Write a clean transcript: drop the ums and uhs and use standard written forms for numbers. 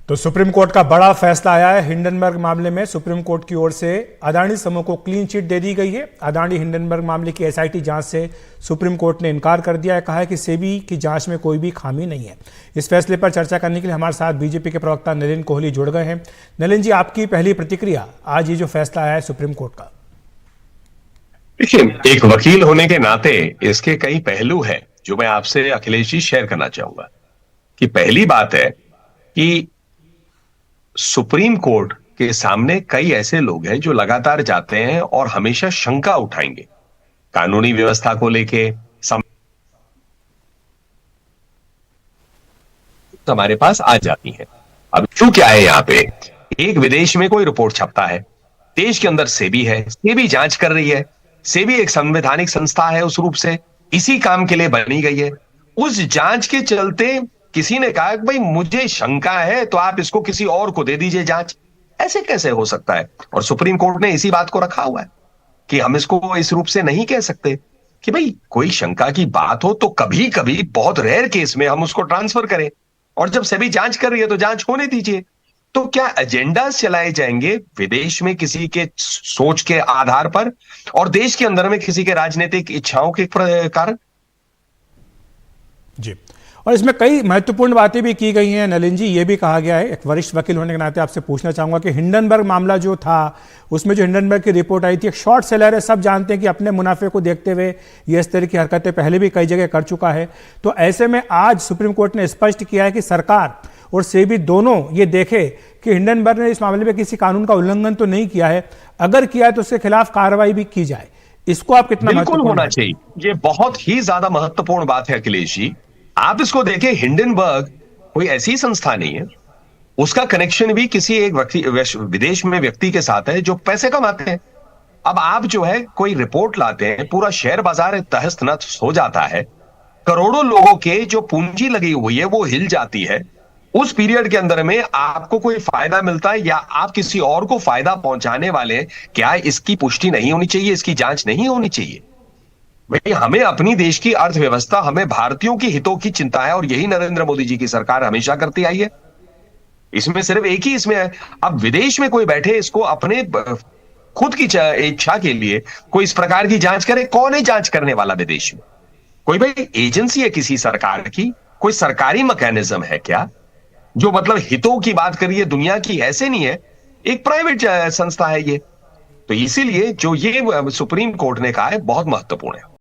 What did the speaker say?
तो supreme court का बड़ा फैसला आया है हिंडनबर्ग मामले में। सुप्रीम कोर्ट की ओर से अदानी समूह को क्लीन चिट दे दी गई है। अदानी हिंडनबर्ग मामले की एसआईटी जांच से सुप्रीम कोर्ट ने इनकार कर दिया है। कहा है कि सेबी की जांच में कोई भी खामी नहीं है। इस फैसले पर चर्चा करने के लिए हमारे साथ बीजेपी के प्रवक्ता नलिन कोहली जुड़ गए हैं। नलिन जी, आपकी पहली प्रतिक्रिया आज ये जो फैसला आया है सुप्रीम कोर्ट का। देखिए, एक वकील होने के नाते इसके कई पहलू हैं जो मैं आपसे अखिलेश जी शेयर करना चाहूंगा। कि पहली बात है कि सुप्रीम कोर्ट के सामने कई ऐसे लोग हैं जो लगातार जाते हैं और हमेशा शंका उठाएंगे कानूनी व्यवस्था को लेके। हमारे पास आ जाती है। अब क्यों क्या है यहां पे, एक विदेश में कोई रिपोर्ट छपता है, देश के अंदर सेबी है, सेबी जांच कर रही है। सेबी एक संवैधानिक संस्था है, उस रूप से इसी काम के लिए बनी गई है। उस जांच के चलते किसी ने कहा कि भाई मुझे शंका है तो आप इसको किसी और को दे दीजिए जांच। ऐसे कैसे हो सकता है? और सुप्रीम कोर्ट ने इसी बात को रखा हुआ है कि हम इसको इस रूप से नहीं कह सकते कि भाई कोई शंका की बात हो तो कभी कभी बहुत रेयर केस में हम उसको ट्रांसफर करें, और जब सेबी जांच कर रही है तो जांच होने दीजिए। तो क्या एजेंडा चलाए जाएंगे विदेश में किसी के सोच के आधार पर और देश के अंदर में किसी के राजनीतिक इच्छाओं के कारण? जी, और इसमें कई महत्वपूर्ण बातें भी की गई हैं नलिन जी। ये भी कहा गया है, एक वरिष्ठ वकील होने के नाते आपसे पूछना चाहूंगा कि हिंडनबर्ग मामला जो था उसमें जो हिंडनबर्ग की रिपोर्ट आई थी, एक शॉर्ट सेलर है, सब जानते हैं कि अपने मुनाफे को देखते हुए ये इस तरह की हरकतें पहले भी कई जगह कर चुका है। तो ऐसे में आज सुप्रीम कोर्ट ने स्पष्ट किया है कि सरकार और सेबी दोनों ये देखे कि हिंडनबर्ग ने इस मामले में किसी कानून का उल्लंघन तो नहीं किया है, अगर किया है तो उसके खिलाफ कार्रवाई भी की जाए। इसको आप कितना बिल्कुल महत्वपूर्ण होना चाहिए, ये बहुत ही ज्यादा महत्वपूर्ण बात है अखिलेश जी। आप इसको देखें, हिंडनबर्ग कोई ऐसी संस्था नहीं है, उसका कनेक्शन भी किसी एक विदेश में व्यक्ति के साथ है जो पैसे कमाते हैं। अब आप जो है कोई रिपोर्ट लाते हैं, पूरा शेयर बाजार तहस नहस हो जाता है, करोड़ों लोगों के जो पूंजी लगी हुई है वो हिल जाती है। उस पीरियड के अंदर में आपको कोई फायदा मिलता है या आप किसी और को फायदा पहुंचाने वाले, क्या इसकी पुष्टि नहीं होनी चाहिए? इसकी जांच नहीं होनी चाहिए? भाई हमें अपनी देश की अर्थव्यवस्था, हमें भारतीयों की हितों की चिंता है और यही नरेंद्र मोदी जी की सरकार हमेशा करती आई है। इसमें सिर्फ एक ही इसमें है, अब विदेश में कोई बैठे इसको अपने खुद की इच्छा के लिए कोई इस प्रकार की जांच करे। कौन है जांच करने वाला विदेश में? कोई भाई एजेंसी है किसी सरकार की? कोई सरकारी मैकेनिज्म है क्या जो मतलब हितों की बात करिए दुनिया की? ऐसे नहीं है, एक प्राइवेट संस्था है ये। तो इसीलिए जो ये सुप्रीम कोर्ट ने कहा है बहुत महत्वपूर्ण है।